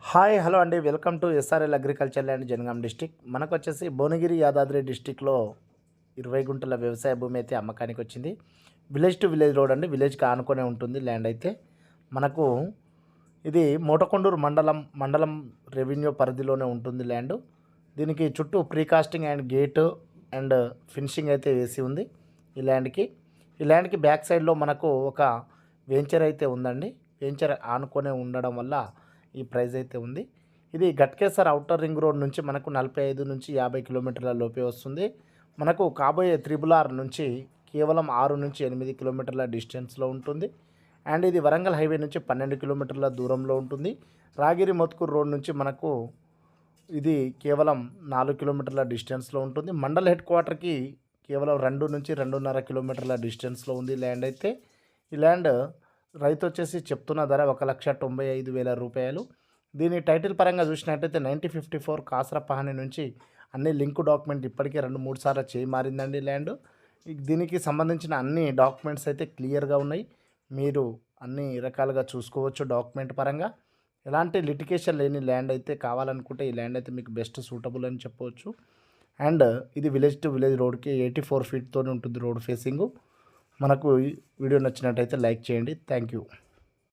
Hi hello అండి, welcome to SRL agriculture land Jangaon district. మనకు వచ్చేసి భువనగిరి యాదాద్రి డిస్టిక్లో 20 గుంటల వ్యవసాయ భూమి అయితే అమ్మకానికి వచ్చింది. విలేజ్ టు విలేజ్ రోడ్ అండి, విలేజ్కి ఆనుకొనే ఉంటుంది ల్యాండ్ అయితే. మనకు ఇది మోటకొండూరు మండలం రెవెన్యూ పరిధిలోనే ఉంటుంది ల్యాండ్. దీనికి చుట్టూ precasting and gate and finishing అయితే వేసి ఉంది ఈ ల్యాండ్కి బ్యాక్ సైడ్లో మనకు ఒక వెంచర్ అయితే ఉందండి. వెంచర్ ఆనుకొనే ఉండడం వల్ల ఈ ప్రైస్ అయితే ఉంది. ఇది గట్కేసర్ అవుటర్ రింగ్ రోడ్ నుంచి మనకు 45 నుంచి 50 కిలోమీటర్ల లోపే వస్తుంది. మనకు కాబోయే త్రిబుల్ నుంచి కేవలం 6 నుంచి 8 కిలోమీటర్ల డిస్టెన్స్లో ఉంటుంది. అండ్ ఇది వరంగల్ హైవే నుంచి 12 కిలోమీటర్ల దూరంలో ఉంటుంది. రాగిరి మోత్కూర్ రోడ్ నుంచి మనకు ఇది కేవలం 4 కిలోమీటర్ల డిస్టెన్స్లో ఉంటుంది. మండల్ హెడ్ క్వార్టర్కి కేవలం 2 నుంచి 2.5 కిలోమీటర్ల డిస్టెన్స్లో ఉంది ల్యాండ్ అయితే. ఈ ల్యాండ్ రైతు వచ్చేసి చెప్తున్న ధర 1,95,000 రూపాయలు. దీని టైటిల్ పరంగా చూసినట్టయితే 1954 కాసర పహాని నుంచి అన్ని లింక్ డాక్యుమెంట్ ఇప్పటికే 2-3 సార్లు చేయి మారిందండి ల్యాండ్. దీనికి సంబంధించిన అన్ని డాక్యుమెంట్స్ అయితే క్లియర్గా ఉన్నాయి. మీరు అన్ని రకాలుగా చూసుకోవచ్చు డాక్యుమెంట్ పరంగా. ఎలాంటి లిటికేషన్ లేని ల్యాండ్ అయితే కావాలనుకుంటే ఈ ల్యాండ్ అయితే మీకు బెస్ట్ సూటబుల్ అని చెప్పవచ్చు. అండ్ ఇది విలేజ్ టు విలేజ్ రోడ్కి 84 ఫీట్తో ఉంటుంది రోడ్ ఫేసింగు. మనకు వీడియో నచ్చినట్టయితే లైక్ చేయండి. Thank you.